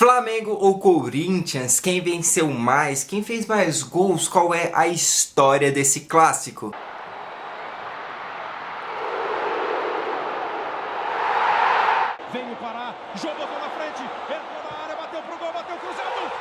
Flamengo ou Corinthians? Quem venceu mais? Quem fez mais gols? Qual é a história desse clássico? Veio parar, jogou na frente, entrou na área, bateu pro gol, bateu cruzado.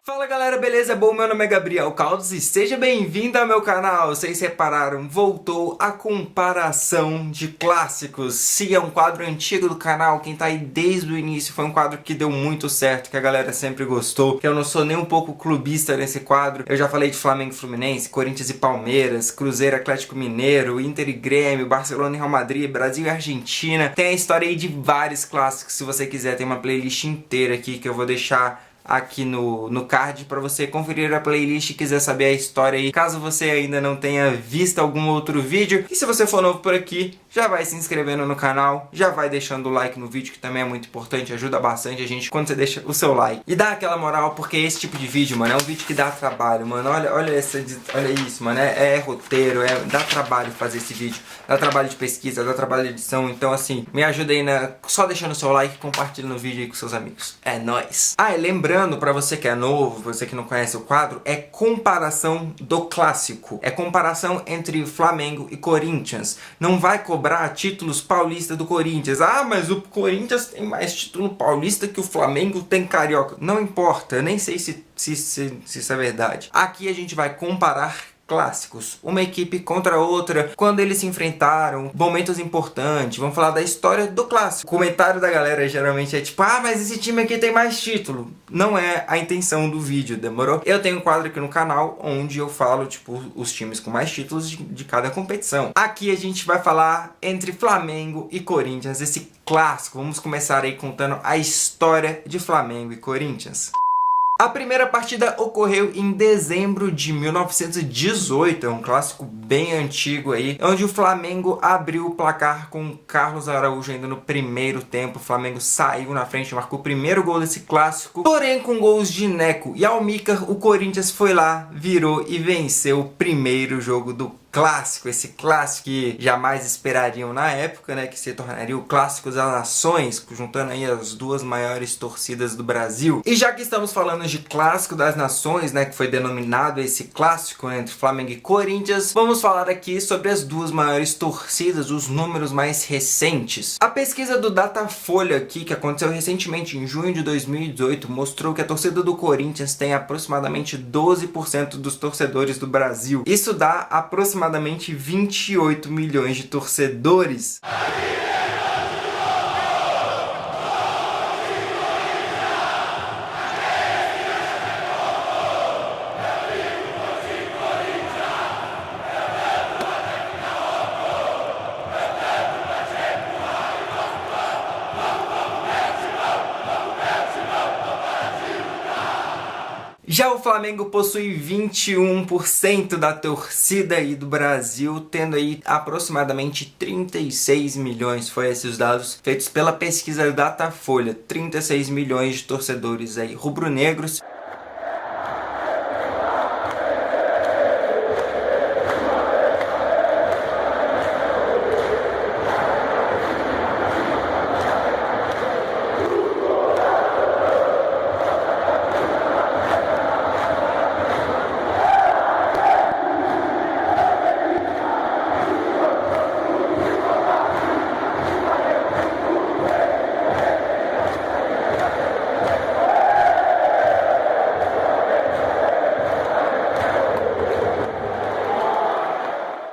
Fala galera, beleza? Bom, meu nome é Gabriel Caldas e seja bem-vindo ao meu canal. Vocês repararam, voltou a comparação de clássicos. Sim, é um quadro antigo do canal, quem tá aí desde o início, foi um quadro que deu muito certo, que a galera sempre gostou, que eu não sou nem um pouco clubista nesse quadro. Eu já falei de Flamengo e Fluminense, Corinthians e Palmeiras, Cruzeiro e Atlético Mineiro, Inter e Grêmio, Barcelona e Real Madrid, Brasil e Argentina. Tem a história aí de vários clássicos, se você quiser tem uma playlist inteira aqui que eu vou deixar aqui no card para você conferir a playlist e quiser saber a história aí, caso você ainda não tenha visto algum outro vídeo. E se você for novo por aqui, já vai se inscrevendo no canal, já vai deixando o like no vídeo, que também é muito importante, ajuda bastante a gente quando você deixa o seu like. E dá aquela moral, porque esse tipo de vídeo, mano, é um vídeo que dá trabalho, mano. Olha isso, mano, é roteiro, dá trabalho fazer esse vídeo, dá trabalho de pesquisa, dá trabalho de edição. Então assim, me ajuda aí só deixando o seu like e compartilhando o vídeo aí com seus amigos. É nóis! Ah, e lembrando, pra você que é novo, você que não conhece o quadro, é comparação do clássico. É comparação entre Flamengo e Corinthians. Não vai cobrar títulos paulistas do Corinthians. Ah, mas o Corinthians tem mais título paulista que o Flamengo tem carioca. Não importa, eu nem sei se isso é verdade. Aqui a gente vai comparar clássicos, uma equipe contra outra, quando eles se enfrentaram, momentos importantes, vamos falar da história do clássico. O comentário da galera geralmente é tipo, ah, mas esse time aqui tem mais título. Não é a intenção do vídeo, demorou? Eu tenho um quadro aqui no canal onde eu falo, tipo, os times com mais títulos de cada competição. Aqui a gente vai falar entre Flamengo e Corinthians, esse clássico. Vamos começar aí contando a história de Flamengo e Corinthians. A primeira partida ocorreu em dezembro de 1918, é um clássico bem antigo aí, onde o Flamengo abriu o placar com Carlos Araújo ainda no primeiro tempo. O Flamengo saiu na frente, marcou o primeiro gol desse clássico, porém com gols de Neco e Almícar, o Corinthians foi lá, virou e venceu o primeiro jogo do clássico, esse clássico que jamais esperariam na época, né, que se tornaria o clássico das nações, juntando aí as duas maiores torcidas do Brasil. E já que estamos falando de clássico das nações, né, que foi denominado esse clássico entre Flamengo e Corinthians, vamos falar aqui sobre as duas maiores torcidas, os números mais recentes. A pesquisa do Datafolha aqui, que aconteceu recentemente em junho de 2018, mostrou que a torcida do Corinthians tem aproximadamente 12% dos torcedores do Brasil. Isso dá aproximadamente 28 milhões de torcedores. Já o Flamengo possui 21% da torcida aí do Brasil, tendo aí aproximadamente 36 milhões, foi esses dados feitos pela pesquisa Datafolha, 36 milhões de torcedores aí rubro-negros.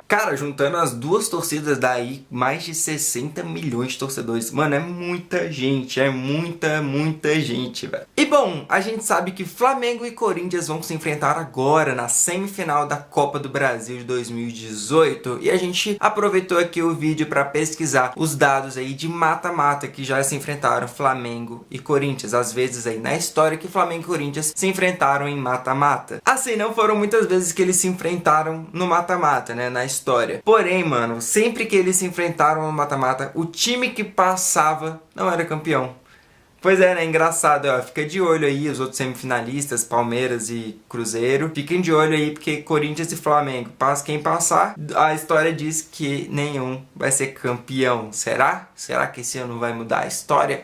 Cara, juntando as duas torcidas daí, mais de 60 milhões de torcedores. Mano, é muita gente, muita gente, velho. E bom, a gente sabe que Flamengo e Corinthians vão se enfrentar agora na semifinal da Copa do Brasil de 2018. E a gente aproveitou aqui o vídeo para pesquisar os dados aí de mata-mata que já se enfrentaram Flamengo e Corinthians. Às vezes aí na história que Flamengo e Corinthians se enfrentaram em mata-mata. Assim, não foram muitas vezes que eles se enfrentaram no mata-mata, né, na história. Porém, mano, sempre que eles se enfrentaram no mata-mata, o time que passava não era campeão. Pois é, né? Engraçado, ó. Fica de olho aí, os outros semifinalistas, Palmeiras e Cruzeiro. Fiquem de olho aí, porque Corinthians e Flamengo, quem passar, a história diz que nenhum vai ser campeão. Será? Será que esse ano vai mudar a história?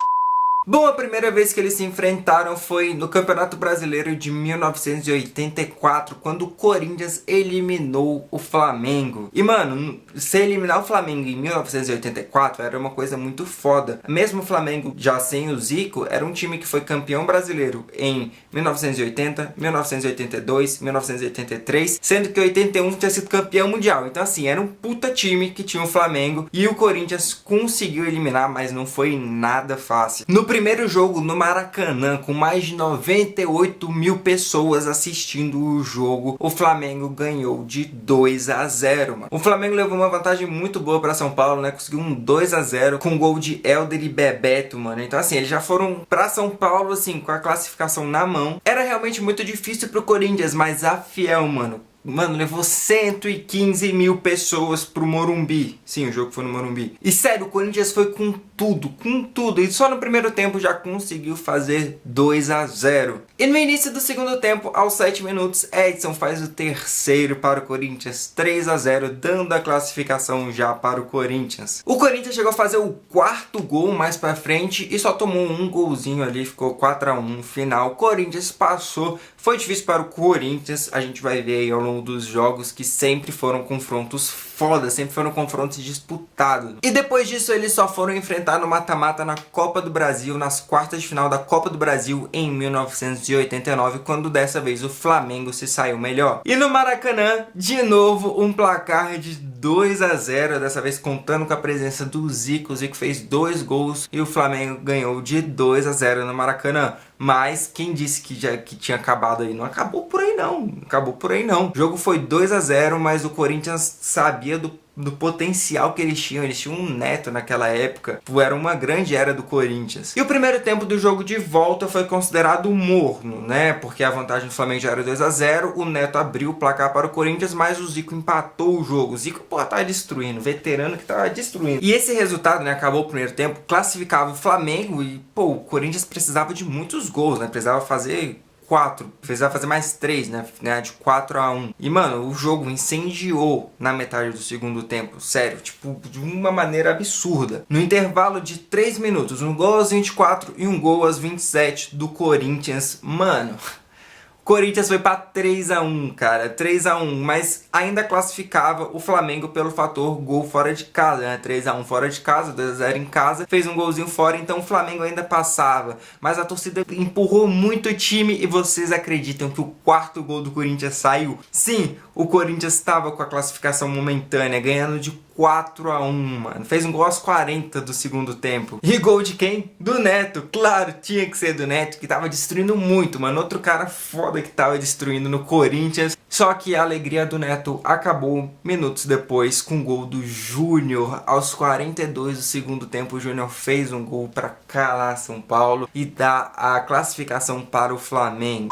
Bom, a primeira vez que eles se enfrentaram foi no Campeonato Brasileiro de 1984, quando o Corinthians eliminou o Flamengo. E, mano, se eliminar o Flamengo em 1984 era uma coisa muito foda. Mesmo o Flamengo já sem o Zico, era um time que foi campeão brasileiro em 1980, 1982, 1983, sendo que 81 tinha sido campeão mundial. Então, assim, era um puta time que tinha o Flamengo e o Corinthians conseguiu eliminar, mas não foi nada fácil. No primeiro jogo no Maracanã, com mais de 98 mil pessoas assistindo o jogo, o Flamengo ganhou de 2-0, mano. O Flamengo levou uma vantagem muito boa para São Paulo, né? Conseguiu um 2-0 com gol de Helder e Bebeto, mano. Então, assim, eles já foram para São Paulo, assim, com a classificação na mão. Era realmente muito difícil pro Corinthians, mas a Fiel, mano, levou 115 mil pessoas pro Morumbi. Sim, o jogo foi no Morumbi. E sério, o Corinthians foi com tudo. E só no primeiro tempo já conseguiu fazer 2-0. E no início do segundo tempo, aos 7 minutos, Edson faz o terceiro para o Corinthians, 3-0, dando a classificação já para o Corinthians. O Corinthians chegou a fazer o quarto gol mais pra frente e só tomou um golzinho ali, ficou 4-1 final. O Corinthians passou. Foi difícil para o Corinthians, a gente vai ver aí ao longo dos jogos que sempre foram confrontos foda, sempre foram confrontos disputados. E depois disso eles só foram enfrentar no mata-mata na Copa do Brasil, nas quartas de final da Copa do Brasil em 1989, quando dessa vez o Flamengo se saiu melhor. E no Maracanã, de novo, um placar de 2-0, dessa vez contando com a presença do Zico. O Zico fez 2 gols e o Flamengo ganhou de 2-0 no Maracanã. Mas quem disse que tinha acabado aí? Não acabou por aí não. Acabou por aí não. O jogo foi 2-0, mas o Corinthians sabia do potencial que eles tinham. Eles tinham um Neto naquela época. Era uma grande era do Corinthians. E o primeiro tempo do jogo de volta foi considerado morno, né? Porque a vantagem do Flamengo já era 2-0. O Neto abriu o placar para o Corinthians, mas o Zico empatou o jogo. O Zico, pô, tava destruindo. Veterano que tava destruindo. E esse resultado, né? Acabou o primeiro tempo, classificava o Flamengo e, pô, o Corinthians precisava de muitos gols, né? Precisava fazer 4, precisava fazer mais 3, né? De 4-1. E, mano, o jogo incendiou na metade do segundo tempo. Sério, tipo, de uma maneira absurda. No intervalo de 3 minutos, um gol aos 24 e um gol aos 27 do Corinthians. Mano, Corinthians foi pra 3-1, cara, 3-1, mas ainda classificava o Flamengo pelo fator gol fora de casa, né? 3-1 fora de casa, 2-0 em casa, fez um golzinho fora, então o Flamengo ainda passava. Mas a torcida empurrou muito o time e vocês acreditam que o quarto gol do Corinthians saiu? Sim, o Corinthians estava com a classificação momentânea, ganhando de 4-1, mano. Fez um gol aos 40 do segundo tempo. E gol de quem? Do Neto. Claro, tinha que ser do Neto, que tava destruindo muito, mano. Outro cara foda que tava destruindo no Corinthians. Só que a alegria do Neto acabou minutos depois com o gol do Júnior. Aos 42 do segundo tempo, o Júnior fez um gol para calar São Paulo e dar a classificação para o Flamengo.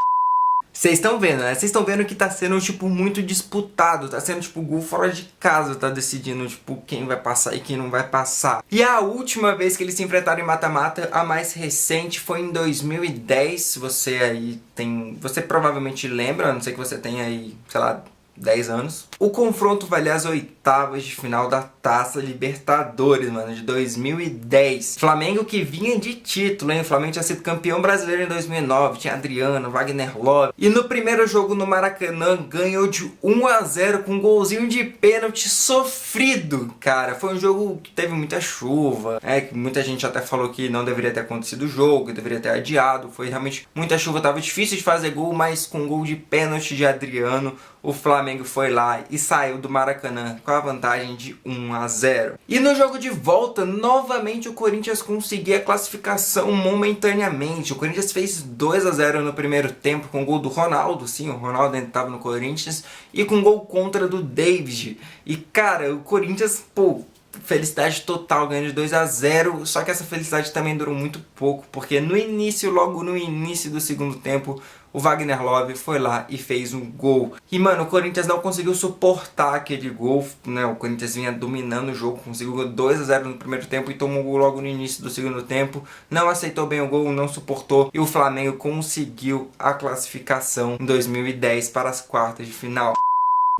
Vocês estão vendo, né? Vocês estão vendo que tá sendo, tipo, muito disputado. Tá sendo, tipo, gol fora de casa. Tá decidindo, tipo, quem vai passar e quem não vai passar. E a última vez que eles se enfrentaram em mata-mata, a mais recente, foi em 2010. Você aí tem... Você provavelmente lembra, a não ser que você tenha aí, sei lá, 10 anos. O confronto valia as oitavas de final da Taça Libertadores, mano, de 2010. Flamengo que vinha de título, hein? O Flamengo tinha sido campeão brasileiro em 2009, tinha Adriano, Wagner Love. E no primeiro jogo no Maracanã, ganhou de 1-0 com um golzinho de pênalti sofrido, cara. Foi um jogo que teve muita chuva, que muita gente até falou que não deveria ter acontecido o jogo, que deveria ter adiado. Foi realmente muita chuva, tava difícil de fazer gol, mas com um gol de pênalti de Adriano, o Flamengo foi lá e saiu do Maracanã com a vantagem de 1-0. E no jogo de volta, novamente o Corinthians conseguia a classificação momentaneamente. O Corinthians fez 2-0 no primeiro tempo com o gol do Ronaldo. Sim, o Ronaldo ainda estava no Corinthians. E com gol contra do David. E cara, o Corinthians, pô, felicidade total, ganhando de 2-0, só que essa felicidade também durou muito pouco, porque no início, logo no início do segundo tempo, o Wagner Love foi lá e fez um gol. E mano, o Corinthians não conseguiu suportar aquele gol, né? O Corinthians vinha dominando o jogo, conseguiu 2-0 no primeiro tempo e tomou um gol logo no início do segundo tempo. Não aceitou bem o gol, não suportou, e o Flamengo conseguiu a classificação em 2010 para as quartas de final.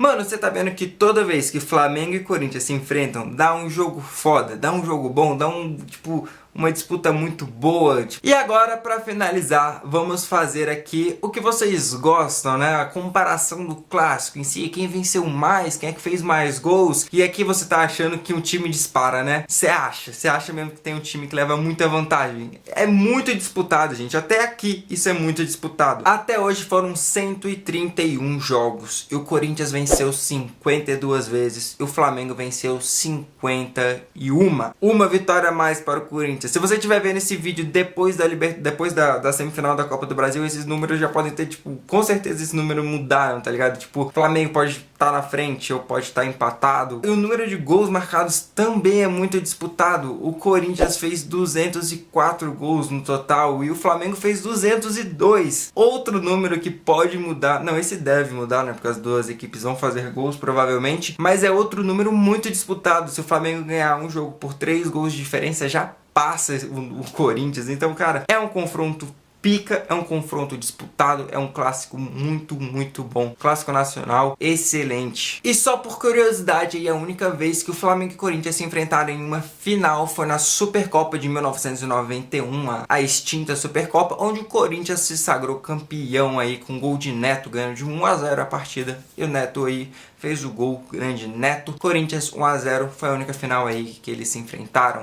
Mano, você tá vendo que toda vez que Flamengo e Corinthians se enfrentam, dá um jogo foda, dá um jogo bom, dá um, tipo, uma disputa muito boa. E agora, para finalizar, vamos fazer aqui o que vocês gostam, né? A comparação do clássico em si, quem venceu mais, quem é que fez mais gols. E aqui você tá achando que um time dispara, né? Você acha mesmo que tem um time que leva muita vantagem? É muito disputado, gente. Até aqui isso é muito disputado. Até hoje foram 131 jogos e o Corinthians venceu 52 vezes e o Flamengo venceu 51. Uma vitória a mais para o Corinthians. Se você estiver vendo esse vídeo depois da semifinal da Copa do Brasil, esses números já podem ter, tipo, com certeza esses números mudaram, tá ligado? Tipo, o Flamengo pode estar na frente ou pode estar empatado. E o número de gols marcados também é muito disputado. O Corinthians fez 204 gols no total e o Flamengo fez 202. Outro número que pode mudar, não, esse deve mudar, né? Porque as duas equipes vão fazer gols provavelmente, mas é outro número muito disputado. Se o Flamengo ganhar um jogo por 3 gols de diferença, já passa o Corinthians. Então, cara, é um confronto pica, é um confronto disputado, é um clássico muito, muito bom. Clássico nacional, excelente. E só por curiosidade, aí, a única vez que o Flamengo e o Corinthians se enfrentaram em uma final foi na Supercopa de 1991, a extinta Supercopa, onde o Corinthians se sagrou campeão aí com gol de Neto, ganhando de 1-0 a partida. E o Neto aí fez o gol, grande Neto. Corinthians 1-0, foi a única final aí que eles se enfrentaram.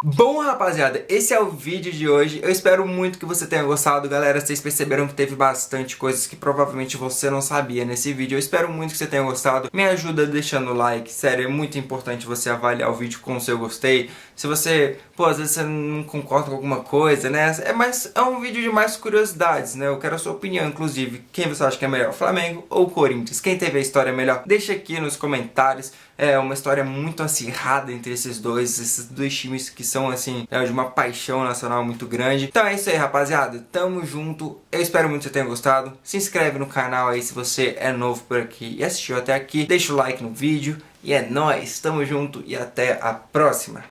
Bom, rapaziada, esse é o vídeo de hoje. Eu espero muito que você tenha gostado, galera. Vocês perceberam que teve bastante coisas que provavelmente você não sabia nesse vídeo. Eu espero muito que você tenha gostado. Me ajuda deixando o like, sério, é muito importante você avaliar o vídeo com o seu gostei. Se você, pô, às vezes você não concorda com alguma coisa, né? É um vídeo de mais curiosidades, né? Eu quero a sua opinião, inclusive. Quem você acha que é melhor, Flamengo ou Corinthians? Quem teve a história melhor? Deixa aqui nos comentários. É uma história muito acirrada entre esses dois times que são, assim, de uma paixão nacional muito grande. Então é isso aí, rapaziada. Tamo junto. Eu espero muito que você tenha gostado. Se inscreve no canal aí se você é novo por aqui e assistiu até aqui. Deixa o like no vídeo. E é nóis. Tamo junto e até a próxima.